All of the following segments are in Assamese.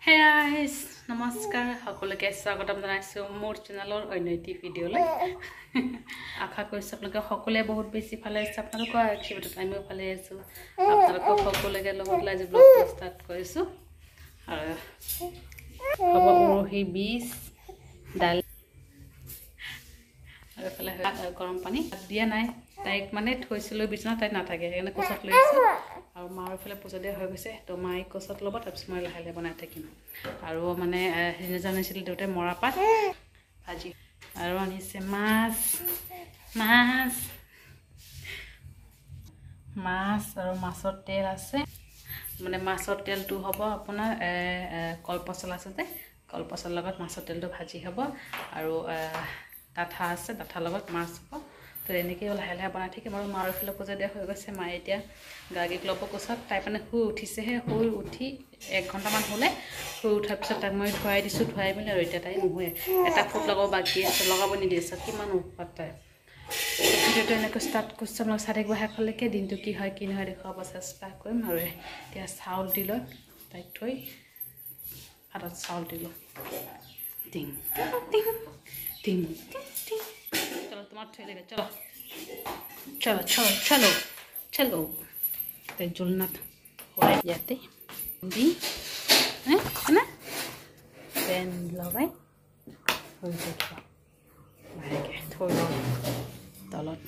Hey guys, নমস্কাৰ সকলোকে স্বাগতম জনাইছো মোৰ চেনেলৰ অন্যটি ভিডিঅ'লৈ আশা কৰিছো আপোনালোকে সকলোৱে বহুত বেছি ভালে আছে আপোনালোকৰ এক্টিভিটিত আমিও ভালে আছো আপোনালোকক সকলোকে লগত লৈ ব্লগটো ষ্টাৰ্ট কৰিছো আৰু হ'ব উৰহি বীজ ডাল আৰু ফলে গৰম পানী দিয়া নাই তাইক মানে থৈছিলো বিছনা তাই নাথাকে সেইকাৰণে কোচত লৈছো আৰু মাৰ ফলে পূজা দিয়া হৈ গৈছে তো মাই কোচত ল'ব তাৰপিছত মই লাহে লাহে বনাই থাকিম আৰু মানে হেনে জানিছিল দেউতাই মৰা পাত ভাজি আৰু আনিছে মাছ আৰু মাছৰ তেল আছে মানে মাছৰ তেলটো হ'ব আপোনাৰ কলপচলা আছে যে কলপচলাৰ লগত মাছৰ তেলটো ভাজি হ'ব আৰু ডাঠা আছে ডাঠাৰ লগত মাছ হ'ব তো এনেকৈ লাহে লাহে বনাই থাকিম আৰু মাৰ ফলে পূজা দিয়া হৈ গৈছে মায়ে এতিয়া গাগীক ল'ব কোচত তাই মানে শুই উঠিছেহে শুই উঠি 1 ঘণ্টামান হ'লে শুই উঠাৰ পিছত তাক মই ধুৱাই দিছোঁ ধুৱাই মেলি আৰু এতিয়া তাই নুশুৱে এটা ফুট লগাব বাকী আছে লগাব নিদিয়ে আছে কিমান উৎপাত তাই ভিডিঅ'টো এনেকৈ ষ্টাৰ্ট কৰিছোঁ আপোনালোক চাই থাকিব শেষলৈকে দিনটো কি হয় কি নহয় দেখুৱাব চেষ্টা কৰিম আৰু এতিয়া চাউল দি লৈ তাইক থৈ ভাতত চাউল দিলোঁ টিং টিং টিং টিং চলো তোমার ছেলে চলো চলো চলো চলো চলো তাই জুলনাথ হয়ে যাতে দি হ্যাঁ না পেন লগাই হয়ে যাবে লাহেকে থৈ লওঁ তলত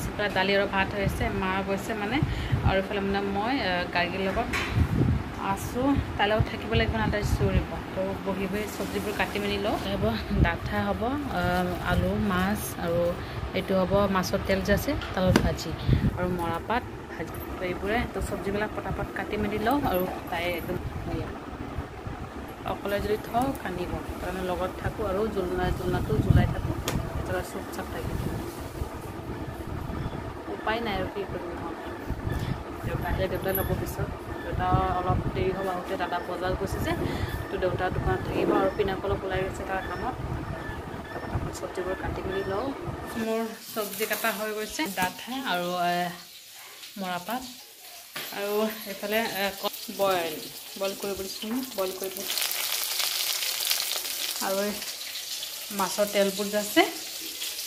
চিপৰা দালি আৰু ভাত হৈছে মাৰ গৈছে মানে আৰু এইফালে মানে মই গাৰ্গীৰ লগত আছোঁ তাৰ লগত থাকিব লাগিব না তাই চিঞৰিব তো বহি বহি চব্জিবোৰ কাটি মেলি লওঁ হ'ব ডাঠা হ'ব আলু মাছ আৰু এইটো হ'ব মাছৰ তেল যে আছে তাৰ লগত ভাজি আৰু মৰাপাত ভাজি তো এইবোৰে তো চব্জিবিলাক পটাপট কাটি মেলি লওঁ আৰু তাই একদম অকলে যদি থওঁ কান্দিব কাৰণে লগত থাকোঁ আৰু জুলনাটো জুলাই থাকোঁ তেতিয়া চুপ চাপ থাকিব উপায় নাই আৰু কি কৰিম দেউতাই ল'ব পিছত দেউতা অলপ দেৰি হ'ব আহোঁতে দাদা বজাৰ গৈছে যে তো দেউতা দোকানত থাকিব আৰু পিনাকলক ওলাই গৈছে তাৰ কামত তাৰপৰা মই চব্জিবোৰ কাটি মেলি লওঁ মোৰ চব্জি কটা হৈ গৈছে ডাঠা আৰু মৰাপাত আৰু এইফালে বইল কৰিব দিছোঁ বইল কৰিব আৰু মাছৰ তেলবোৰ যে আছে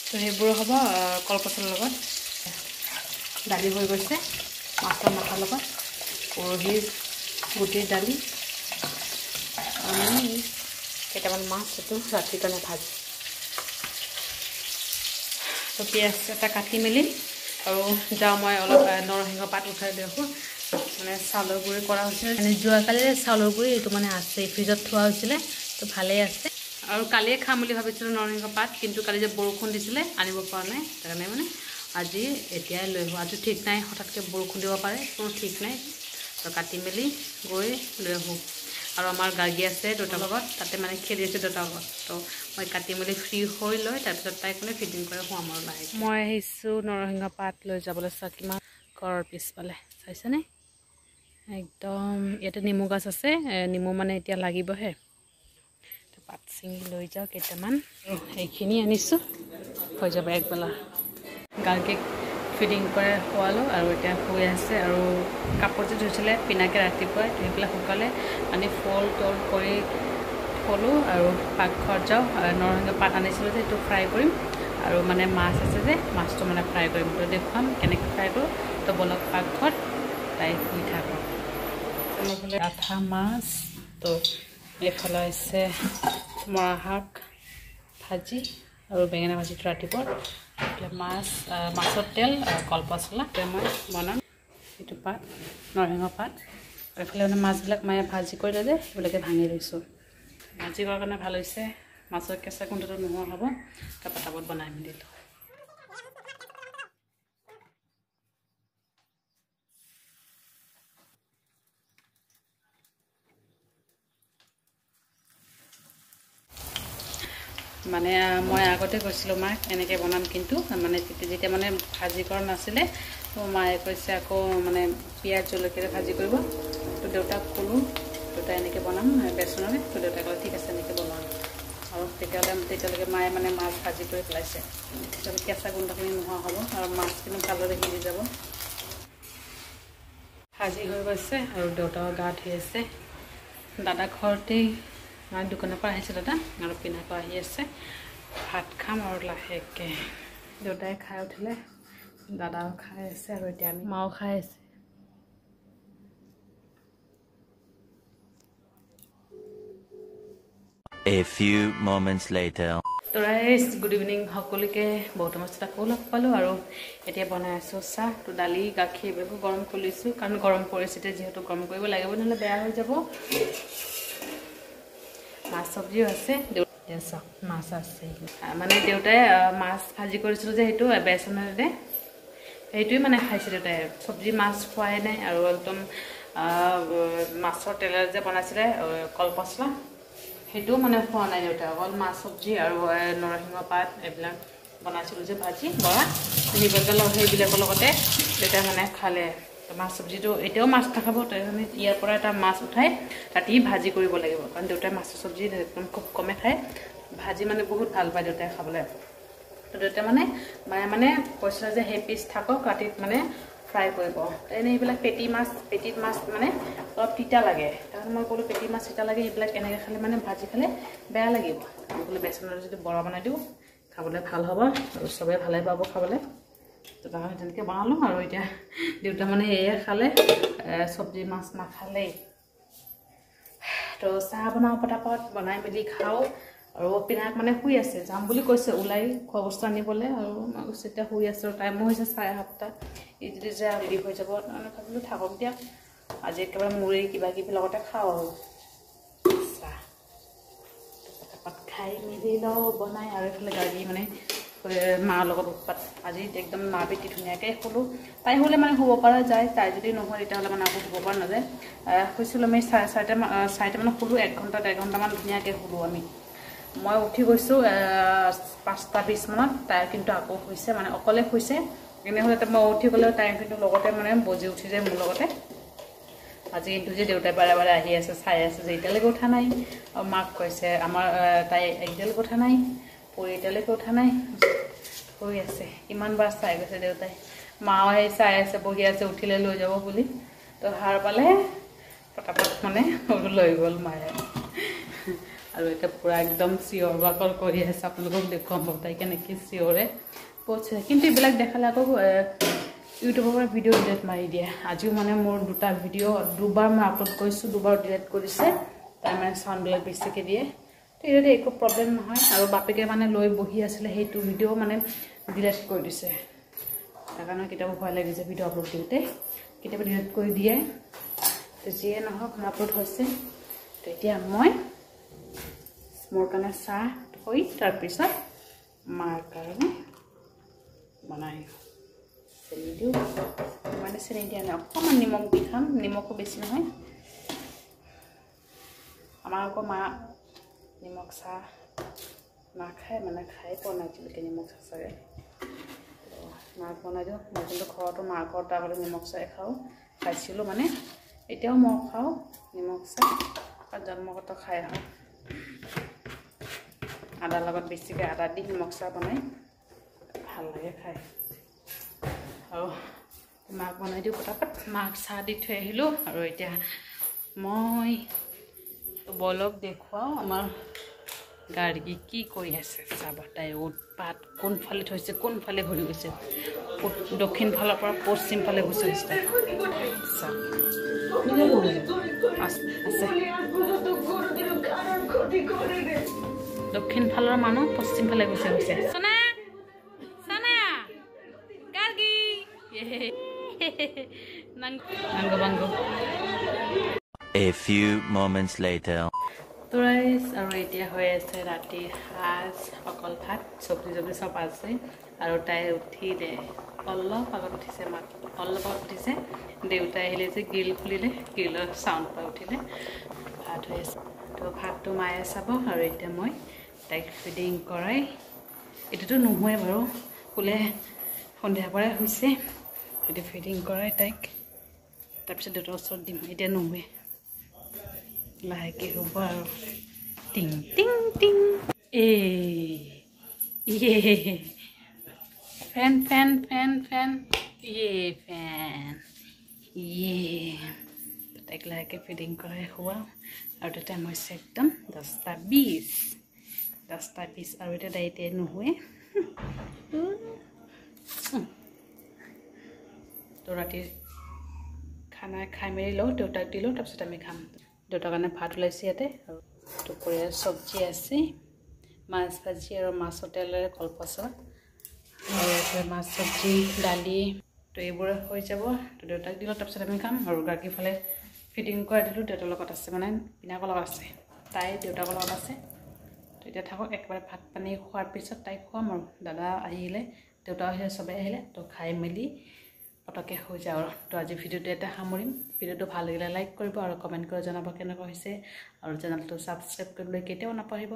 তো সেইবোৰ হ'ব কলপচলাৰ লগত দালি হৈ গৈছে মাছৰ মাথাৰ লগত উৰহি গুটিৰ দালি আৰু কেইটামান মাছ এইটো ৰাতিৰ কাৰণে ভাজি তো পিঁয়াজ এটা কাটি মেলি আৰু যাওঁ মই অলপ নৰসিংহ পাত উঠাই দেখোঁ মানে চাউলৰ গুড়ি কৰা হৈছিলে মানে যোৱাকালিৰে চাউলৰ গুড়ি এইটো মানে আছে ফ্ৰিজত থোৱা হৈছিলে তো ভালেই আছে আৰু কালিয়ে খাম বুলি ভাবিছিলোঁ নৰসিংহ পাত কিন্তু কালি যে বৰষুণ দিছিলে আনিব পৰা নাই সেইকাৰণে মানে আজি এতিয়াই লৈ আহোঁ আজি ঠিক নাই হঠাৎকৈ বৰষুণ দিব পাৰে কোনো ঠিক নাই তো কাটি মেলি গৈ লৈ আহোঁ আৰু আমাৰ গাৰ্গী আছে দেউতাৰ লগত তাতে মানে খেলি আছে দেউতাৰ লগত তো মই কাটি মেলি ফ্ৰী হৈ লৈ তাৰপিছত তাইক মানে ফিটিং কৰি শুৱাম আৰু লাহে মই আহিছোঁ নৰসিংহ পাত লৈ যাবলৈ চোৱা কিমান ঘৰৰ পিছফালে চাইছেনে একদম ইয়াতে নেমু গছ আছে নেমু মানে এতিয়া লাগিবহে পাত ছিঙি লৈ যাওঁ কেইটামান এইখিনি আনিছোঁ হৈ যাব একবেলা গাৰ্গীক ফিডিং কৰে খোৱালোঁ আৰু এতিয়া শুই আছে আৰু কাপোৰ যে ধুইছিলে পিনাকে ৰাতিপুৱাই ধুই পেলাই শুকালে আনি ফল তল কৰি থলোঁ আৰু পাকঘৰত যাওঁ নৰসিংহ পাত আনিছিলোঁ যে সেইটো ফ্ৰাই কৰিম আৰু মানে মাছ আছে যে মাছটো মানে ফ্ৰাই কৰিম তো দেখুৱাম কেনেকৈ ফ্ৰাই কৰোঁ তো বলক পাকঘৰত তাই শুই থাকোঁ এইফালে আঠা মাছ তো এইফালে হৈছে মৰা শাক ভাজি আৰু বেঙেনা ভাজিটো ৰাতিপুৱা মাছৰ তেল কলপচলা মই বনাম এইটো পাত নৰসিংহ পাত এইফালে মানে মাছবিলাক মায়ে ভাজি কৰিলে যে সেইবিলাকে ভাঙি লৈছোঁ ভাজি কৰাৰ কাৰণে ভাল হৈছে মাছৰ কেঁচা গোন্ধটো নোহোৱা হ'ব তাৰপৰা টাবত বনাই মেলিলোঁ মানে মই আগতে কৈছিলোঁ মাক এনেকৈ বনাম কিন্তু মানে যেতিয়া মানে ভাজি কৰা নাছিলে তো মায়ে কৈছে আকৌ মানে পিঁয়াজ জলকীয়াৰে ভাজি কৰিব তো দেউতাক ক'লোঁ দেউতা এনেকৈ বনাম বেচনেৰে তো দেউতাই ক'লে ঠিক আছে এনেকৈ বনাম আৰু তেতিয়ালৈকে মায়ে মানে মাছ ভাজি কৰি পেলাইছে কেঁচা গোন্ধখিনি নোহোৱা হ'ব আৰু মাছখিনি ভালদৰে সিজি যাব ভাজি হৈ গৈছে আৰু দেউতাও গা ধুই আছে দাদা ঘৰতেই মানে দোকানৰ পৰা আহিছে দাদা আৰু পিনাকো আহি আছে ভাত খাম আৰু লাহেকৈ দেউতাই খাই উঠিলে দাদাও খাই আছে আৰু এতিয়া আমি মাও খাই আছে A few moments later. Guys, good evening. সকলোকে বহুত মস্ত লগ পালো আৰু এতিয়া বনাই আছো চাহ তো দালি গাখীৰ বেবু গৰম কৰিছো কাৰণ গৰম পৰিস্থিতি যেহেতু গৰম কৰিব লাগিব নহলে বেয়া হৈ যাব মাছ সবজিও আছে দেউতা মাছ আছে মানে দেউতাই মাছ ভাজি কৰিছিল যে হেতু বেচনৰে এইটোই মানে খাইছিল দেউতাই সবজি মাছ খোৱাই নাই আৰু একদম মাছৰ তেলেৰে যে বনাইছিল কলপছলা হেতু মানে খোৱা নাই দেউতা অকল মাছ সবজি আৰু নৰসিংহ পাত এইবিলাক বনাইছিল যে ভাজি বৰা সেইবিলাকৰ লগতে দেউতা মানে খালে মাছ সবজিটো এতিয়াও মাছ নাখাব তাই মানে ইয়াৰ পৰা এটা মাছ উঠাই ৰাতি ভাজি কৰিব লাগিব কাৰণ দেউতাই মাছ সবজি একদম খুব কমে খায় ভাজি মানে বহুত ভাল পায় দেউতাই খাবলৈ তো দেউতা মানে কৈছিল যে সেই পিচ থাকক ৰাতিত মানে ফ্ৰাই কৰিব এনে এইবিলাক পেটিত মাছ মানে অলপ তিতা লাগে কাৰণ মই ক'লো পেটি মাছ তিতা লাগে এইবিলাক এনেকৈ খালে মানে ভাজি খালে বেয়া লাগিব বোলে বেচনৰ যদি বৰা বনাই দিওঁ খাবলৈ ভাল হ'ব আৰু চবে ভালে পাব খাবলৈ তো তাহলে তেনেকৈ বনালোঁ আৰু এতিয়া দেউতা মানে এয়ে খালে সবজি মাছ নাখালেই তো চাহ বনাওঁ পটাপট বনাই মেলি খাওঁ আৰু পিনাক মানে শুই আছে যাম বুলি কৈছে ওলাই খোৱা বস্তু আনিবলৈ আৰু মই কৈছোঁ এতিয়া শুই আছোঁ টাইমো হৈছে 7:30 এই যদি যে ৰেডি হৈ যাব মানে ভাবিলোঁ থাকক দিয়া আজি একেবাৰে মুড়ি কিবা কিবি লগতে খাওঁ আৰু চাহ পটাপট খাই মেলি লওঁ বনাই আৰু এইফালে গাড়ী মানে মাৰ লগত উৎপাত আজি একদম মা বেটি ধুনীয়াকৈ শুলোঁ তাই হ'লে মানে শুব পৰা যায় তাই যদি নহয় তেতিয়াহ'লে মানে আকৌ শুব পৰা নাযায় শুইছিলোঁ আমি 4:30 মানত শুলোঁ 1 ঘণ্টা 1.5 ঘণ্টামান ধুনীয়াকৈ শুলোঁ আমি মই উঠি গৈছোঁ 5:20 মানত তাই কিন্তু আকৌ শুইছে মানে অকলে শুইছে এনেহ'লে মই উঠি গ'লে তাই কিন্তু লগতে মানে বজি উঠি যায় মোৰ লগতে আজি কিন্তু যে দেউতাই বাৰে বাৰে আহি আছে চাই আছে যে এতিয়ালৈকে উঠা নাই আৰু মাক কৈছে আমাৰ তাই এতিয়ালৈকে উঠা নাই পৰি এতিয়ালৈকে উঠা নাই শুই আছে ইমানবাৰ চাই গৈছে দেউতাই মাও আহি চাই আছে বহি আছে উঠিলে লৈ যাব বুলি তো সাৰ পালে পটাপট মানে লৈ গ'ল মায়ে আৰু এটা পুৰা একদম চিঞৰ বাকৰ কৰি আছে আপোনালোকক দেখুৱাম তাই কেনেকৈ চিঞৰে কৈছে কিন্তু এইবিলাক দেখালে আকৌ ইউটিউবৰ পৰা ভিডিঅ' ডিলেট মাৰি দিয়ে আজিও মানে মোৰ দুটা ভিডিঅ' দুবাৰ মই আপলোড কৰিছোঁ দুবাৰ ডিলেট কৰিছে তাই মানে চাউণ্ডবিলাক বেছিকৈ দিয়ে তো ইয়াতে একো প্ৰব্লেম নহয় আৰু বাপেকে মানে লৈ বহি আছিলে সেইটো ভিডিঅ' মানে ডিলেট কৰি দিছে তাৰ কাৰণে কেতিয়াবা ভয় লাগিছে ভিডিঅ' আপলোড দিওঁতে কেতিয়াবা ডিলেট কৰি দিয়ে তো যিয়ে নহওক আপলোড হৈছে তো এতিয়া মই মোৰ কাৰণে চাহ থৈ তাৰপিছত মাৰ কাৰণে বনাই চেনি দিওঁ মানে চেনি দিয়া নাই অকণমান নিমখ দি খাম নিমখো বেছি নহয় আমাৰ আকৌ মা নিমখ চাহ নাখায় মানে খাই পোৱা নাই আজিলৈকে নিমখ চাহ চাগে মাক বনাই দিওঁ মই কিন্তু ঘৰতো মাৰ ঘৰত আগতে নিমখ চাহ খাইছিলোঁ মানে এতিয়াও মই খাওঁ নিমখ চাহ আৰু জন্মগত খাই আহোঁ আদাৰ লগত বেছিকৈ আদা দি নিমখ চাহ বনাই ভাল লাগে খাই আৰু মাক বনাই দিওঁ পটাপট মাক চাহ দি থৈ আহিলোঁ আৰু এতিয়া মই বলক দেখুৱাওঁ আমাৰ গাড়ী কি কৰি আছে চাব তাই উৎপাত কোনফালে থৈছে কোনফালে ঘূৰি গৈছে দক্ষিণ ফালৰ পৰা পশ্চিম ফালে গুচি গৈছে আছে দক্ষিণ ফালৰ মানুহ পশ্চিম ফালে গুচি গৈছে A few moments later. Guys, আৰু এতিয়া হৈ আছে ৰাতিৰ সাজ অকল ভাত চব্জি চব আছে আৰু তাই উঠিলে অলপ আগত উঠিছে অলপ আগত উঠিছে দেউতাই আহিলে যে গ্ৰিল খুলিলে গ্ৰিলৰ চাউণ্ড পাই উঠিলে ভাত হৈ আছে তো ভাতটো মায়ে চাব আৰু এতিয়া মই তাইক ফিডিং কৰাই এইটোতো নোহোৱে বাৰু শুলে সন্ধিয়াৰ পৰাই হৈছে এতিয়া ফিডিং কৰাই তাইক তাৰপিছত দেউতাৰ ওচৰত দিম এতিয়া নোহোৱে লাহেকৈ হ'ব আৰু টিং টিং টিং ফেন ফেন ফেন ফেন ফেন তাইক লাহেকৈ ফিডিং কৰাই খুৱাওঁ আৰু এতিয়া টাইম হৈছে একদম 10:20 আৰু এতিয়া দাইতে নুশুৱে তো ৰাতিৰ খানা খাই মেলি লওঁ দেউতাক দিলোঁ তাৰপিছত আমি খাম দেউতাৰ কাৰণে ভাত ওলাইছে ইয়াতে আৰু দুপৰীয়াৰ চব্জি আছে মাছ ভাজি আৰু মাছৰ তেলেৰে কলপচলা আৰু ইয়াতে মাছ চব্জি দালি তো এইবোৰ হৈ যাব তো দেউতাক দিলোঁ তাৰপিছত আমি খাম আৰু গাখীৰফালে ফিটিং কৰাই দিলোঁ দেউতাৰ লগত আছে মানে পিনাকৰ লগত আছে তাই দেউতাকৰ লগত আছে তো এতিয়া থাকক একেবাৰে ভাত পানী খোৱাৰ পিছত তাইক খুৱাম আৰু দাদা আহিলে দেউতা আহিলে চবেই আহিলে তো খাই মেলি পটককৈ হৈ যাওঁ আৰু তো আজি ভিডিঅ'টো এটা সামৰিম ভিডিঅ'টো ভাল লাগিলে লাইক কৰিব আৰু কমেণ্ট কৰি জনাব কেনেকুৱা হৈছে আৰু চেনেলটো ছাবস্ক্ৰাইব কৰিবলৈ কেতিয়াও নাপাহৰিব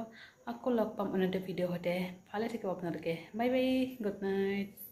আকৌ লগ পাম অন্য এটা ভিডিঅ'ৰ সৈতে ভালে থাকিব আপোনালোকে বাই বাই গুড নাইট